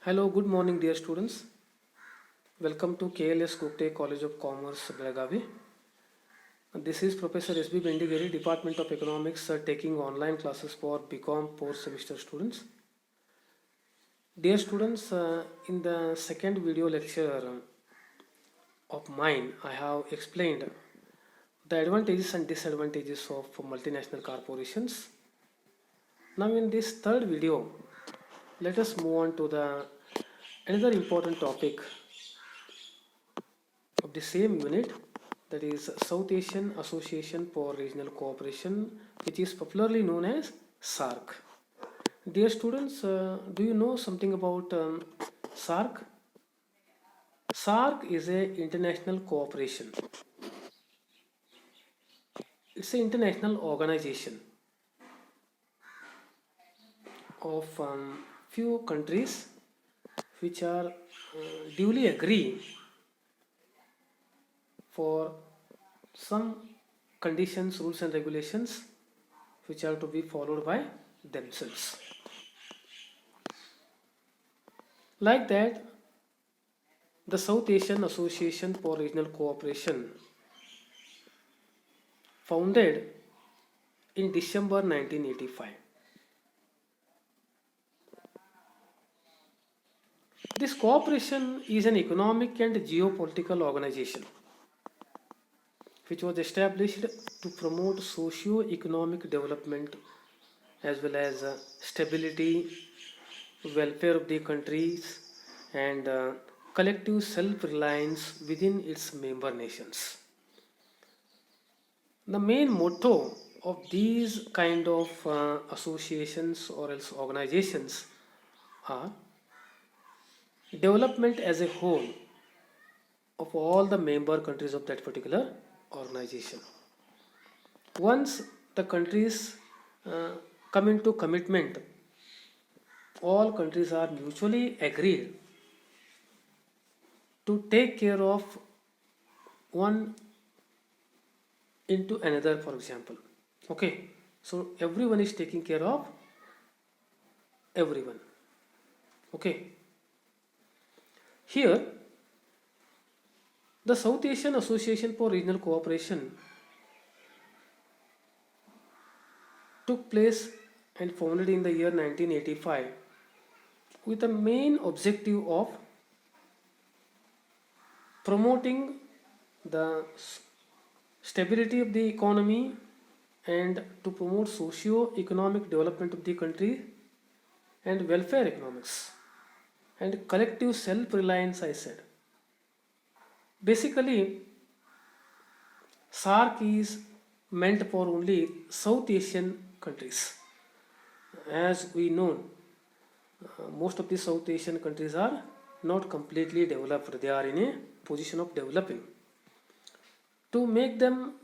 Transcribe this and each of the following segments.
Hello, good morning, dear students. Welcome to KLS Gupte College of Commerce, Belagavi. This is Professor S.B. Bendigeri, Department of Economics, taking online classes for BCom post semester students. Dear students, in the second video lecture of mine, I have explained the advantages and disadvantages of multinational corporations. Now, in this third video, let us move on to the another important topic of the same unit, that is South Asian Association for Regional Cooperation, which is popularly known as SARC. Dear students, do you know something about SARC? SARC is a international cooperation. It's an international organization of few countries which are duly agree for some conditions, rules and regulations which are to be followed by themselves. Like that, the South Asian Association for Regional Cooperation, founded in December 1985. This cooperation is an economic and geopolitical organization which was established to promote socio-economic development as well as stability, welfare of the countries, and collective self-reliance within its member nations. The main motto of these kind of associations or else organizations are development as a whole of all the member countries of that particular organization. Once the countries uh, come into commitment, all countries are mutually agreed to take care of one into another, for example. Okay, so everyone is taking care of everyone. Okay, here the South Asian Association for Regional Cooperation took place and founded in the year 1985 with the main objective of promoting the stability of the economy and to promote socio-economic development of the country and welfare economics and collective self-reliance, I said. Basically, SARC is meant for only South Asian countries. As we know, most of the South Asian countries are not completely developed, they are in a position of developing. To make them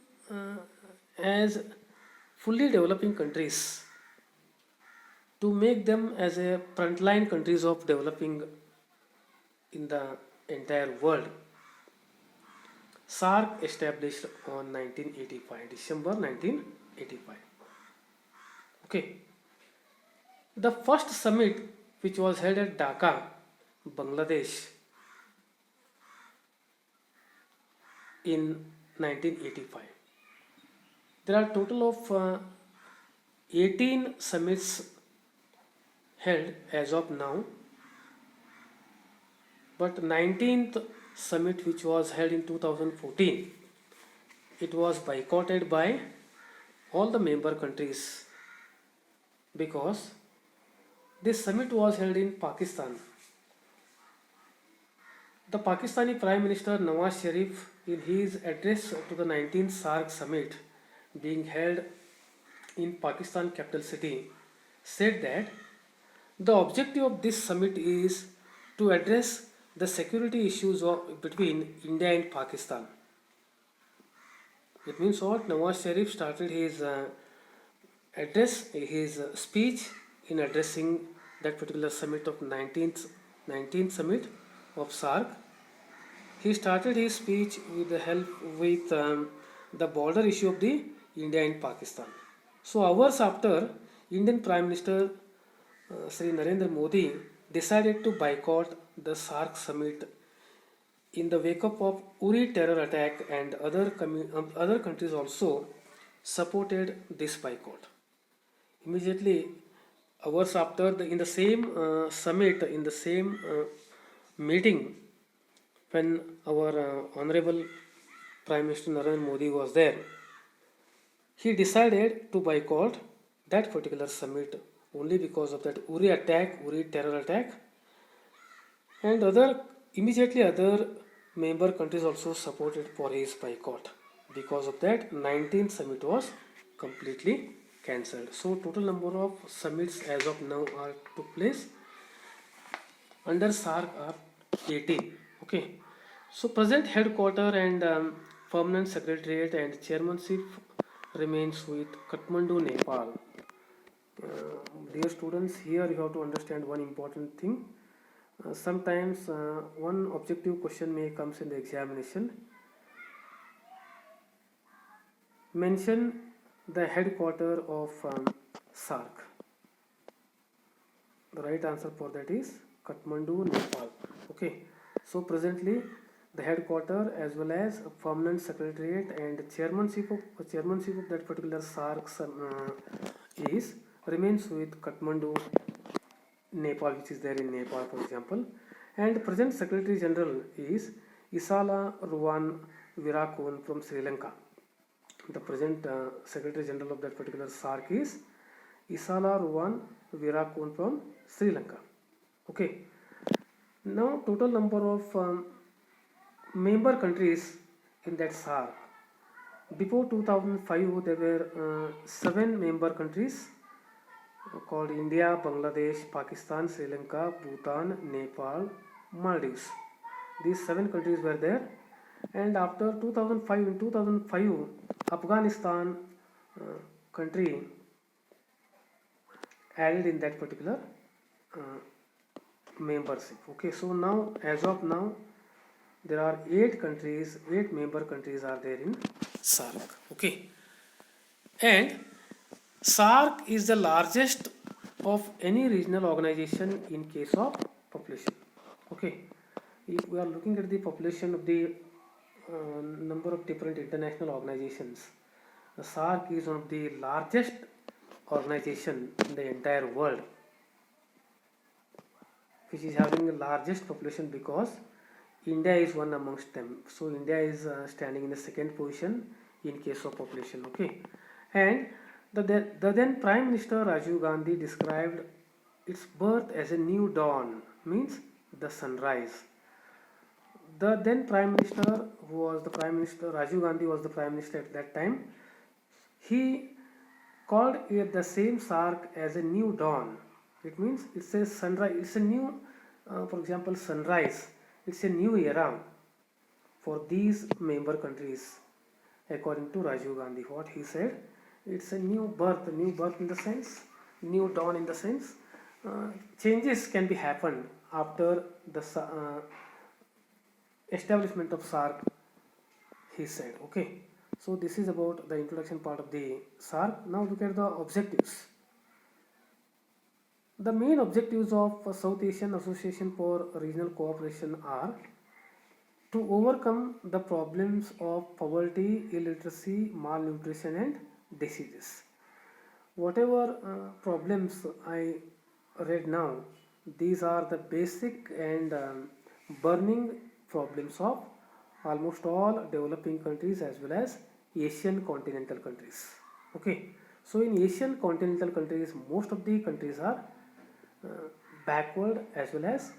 as fully developing countries, to make them as a frontline countries of developing in the entire world, SARC established on 1985, December 1985. Okay, the first summit, which was held at Dhaka, Bangladesh, in 1985. There are total of 18 summits held as of now, but 19th summit, which was held in 2014, it was boycotted by all the member countries because this summit was held in Pakistan. The Pakistani Prime Minister Nawaz Sharif, in his address to the 19th SARC summit being held in Pakistan capital city, said that the objective of this summit is to address the security issues between India and Pakistan. It means what? Nawaz Sharif started his address, his speech in addressing that particular summit of 19th summit of SARC. He started his speech with the help with the border issue of the India and Pakistan. So hours after, Indian Prime Minister Sri Narendra Modi decided to boycott the SAARC summit in the wake up of Uri terror attack, and other countries also supported this boycott. Immediately, hours after, in the same summit, in the same meeting, when our Honorable Prime Minister Narendra Modi was there, he decided to boycott that particular summit only because of that Uri terror attack, and other member countries also supported for his boycott. Because of that, 19th summit was completely cancelled. So total number of summits as of now are took place under SAARC are 18. Okay. So present headquarter and permanent secretariat and chairmanship remains with Kathmandu, Nepal. Dear students, here you have to understand one important thing. Sometimes one objective question may comes in the examination. Mention the headquarter of SAARC. The right answer for that is Kathmandu, Nepal. Okay. So presently the headquarter as well as a permanent secretariat and chairmanship of that particular SAARC is remains with Kathmandu, Nepal, which is there in Nepal, for example. And present Secretary General is Isala Ruwan Virakun from Sri Lanka. The present Secretary General of that particular SAARC is Isala Ruwan Virakun from Sri Lanka. Okay. Now total number of member countries in that SAARC. Before 2005 there were 7 member countries called India, Bangladesh, Pakistan, Sri Lanka, Bhutan, Nepal, Maldives. These 7 countries were there, and after 2005, Afghanistan country added in that particular membership. Okay, so now as of now there are 8 member countries are there in SAARC. Okay, and SAARC is the largest of any regional organization in case of population. Okay, if we are looking at the population of the number of different international organizations, the SAARC is one of the largest organization in the entire world, which is having the largest population because India is one amongst them. So India is standing in the second position in case of population. Okay, and the then Prime Minister Rajiv Gandhi described its birth as a new dawn, means the sunrise. The then Prime Minister, who was the Prime Minister, Rajiv Gandhi was the Prime Minister at that time, he called it the same SAARC as a new dawn. It means it's a sunrise, it's a new, for example, sunrise, it's a new era for these member countries. According to Rajiv Gandhi, what he said, it's a new birth in the sense, new dawn in the sense, changes can be happened after the establishment of SAARC, he said. Okay, so this is about the introduction part of the SAARC. Now look at the objectives. The main objectives of South Asian Association for Regional Cooperation are to overcome the problems of poverty, illiteracy, malnutrition and diseases. Whatever problems I read now, these are the basic and burning problems of almost all developing countries as well as Asian continental countries. Okay, so in Asian continental countries, most of the countries are backward as well as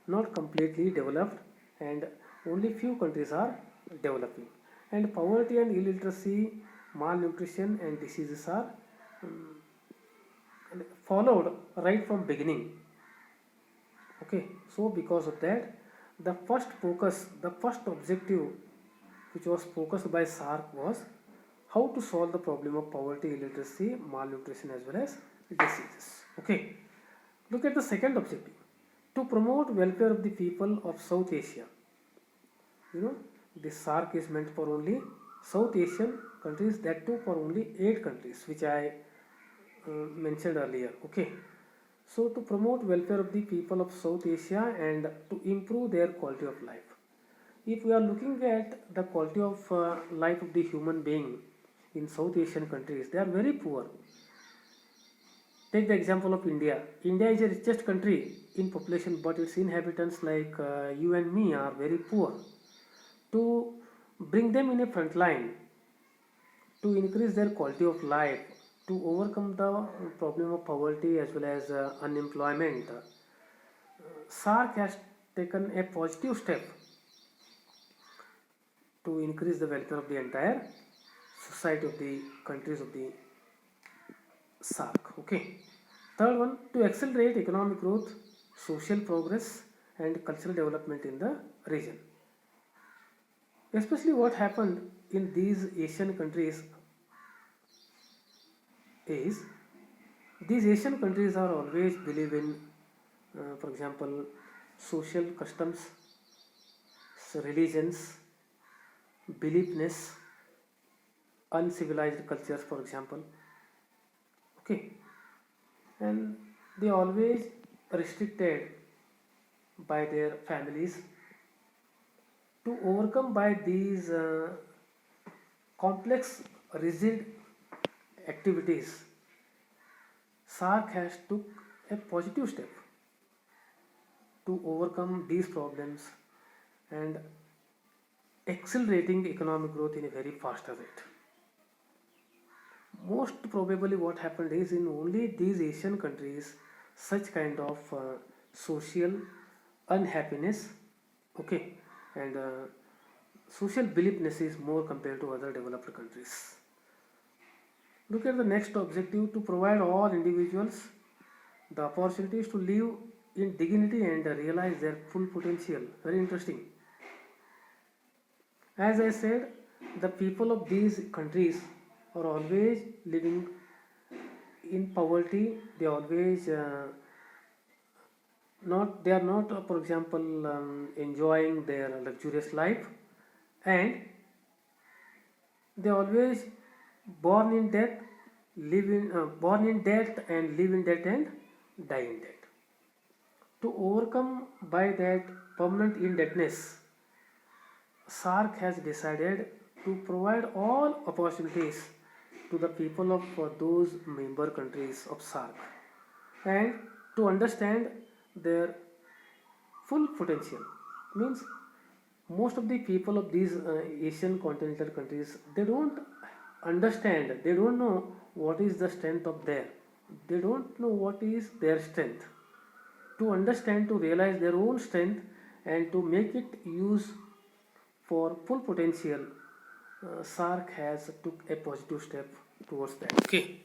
not completely developed, and only few countries are developing, and poverty and illiteracy, malnutrition and diseases are followed right from beginning. Okay, so because of that, the first objective which was focused by SAARC was how to solve the problem of poverty, illiteracy, malnutrition as well as diseases. Okay, look at the second objective, to promote welfare of the people of South Asia. You know, this SAARC is meant for only South Asian countries, that too for only 8 countries which I mentioned earlier. Okay, So to promote welfare of the people of South Asia and to improve their quality of life. If we are looking at the quality of life of the human being in South Asian countries, they are very poor. Take the example of India. India is the richest country in population, but its inhabitants like you and me are very poor. To bring them in a front line, to increase their quality of life, to overcome the problem of poverty as well as unemployment, SARC has taken a positive step to increase the welfare of the entire society of the countries of the SARC. Okay. Third one, to accelerate economic growth, social progress, and cultural development in the region. Especially what happened in these Asian countries is these Asian countries are always believe in, for example, social customs, religions, beliefness, uncivilized cultures, for example. Okay, and they always restricted by their families. To overcome by these complex rigid activities, SARC has took a positive step to overcome these problems and accelerating economic growth in a very faster rate. Most probably what happened is in only these Asian countries such kind of social unhappiness, okay, and social beliefness is more compared to other developed countries. Look at the next objective, to provide all individuals the opportunities to live in dignity and realize their full potential. Very interesting. As I said, the people of these countries are always living in poverty. They always they are not, for example, enjoying their luxurious life, and they always born in debt, born in debt and live in debt and die in debt. To overcome by that permanent indebtedness, SARC has decided to provide all opportunities to the people of those member countries of SARC and to understand their full potential. Means most of the people of these Asian continental countries, they don't understand, they don't know what is the strength of they don't know what is their strength. To understand, to realize their own strength and to make it use for full potential, SARC has took a positive step towards that. Okay.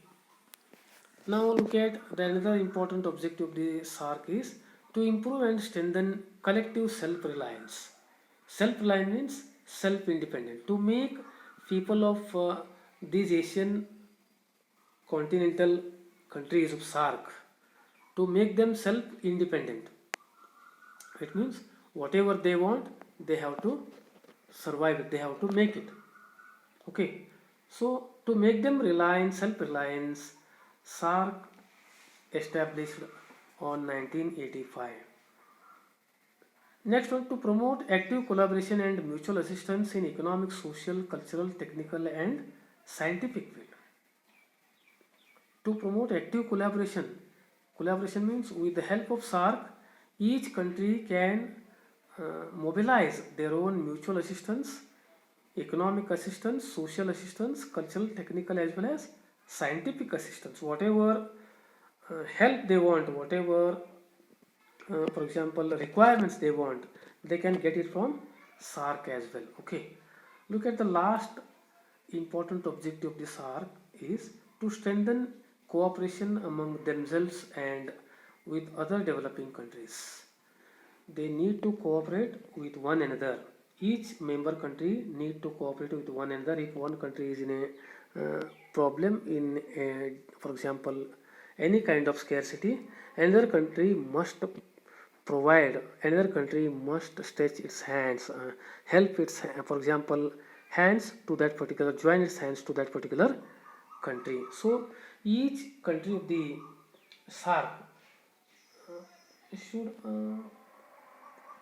Now look at the another important objective of the SARC is to improve and strengthen collective self-reliance. Self-reliance means self-independent. To make people of these Asian continental countries of SARC, to make them self-independent. It means whatever they want, they have to survive it, they have to make it. Okay, so to make them self-reliance, SARC established on 1985. Next one, to promote active collaboration and mutual assistance in economic, social, cultural, technical and scientific field. To promote active collaboration, collaboration means with the help of SARC, each country can mobilize their own mutual assistance, economic assistance, social assistance, cultural, technical as well as scientific assistance. Whatever help they want, whatever for example requirements they want, they can get it from SARC as well. Okay, look at the last important objective of the SARC is to strengthen cooperation among themselves and with other developing countries. They need to cooperate with one another. Each member country need to cooperate with one another. If one country is in a problem, in a, for example, any kind of scarcity, another country must provide, another country must stretch its hands, help its, for example, hands to that particular, join its hands to that particular country. So each country of the SARC should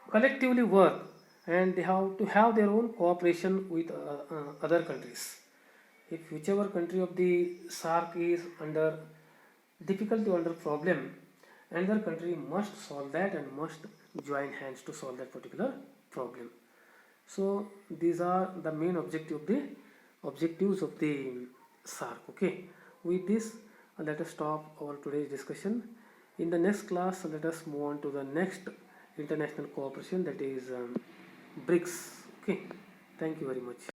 collectively work, and they have to have their own cooperation with other countries. If whichever country of the SARC is under difficulty or under problem, another country must solve that and must join hands to solve that particular problem. So these are the main objectives of the SARC. Okay, with this let us stop our today's discussion. In the next class, let us move on to the next international cooperation, that is BRICS. Okay, thank you very much.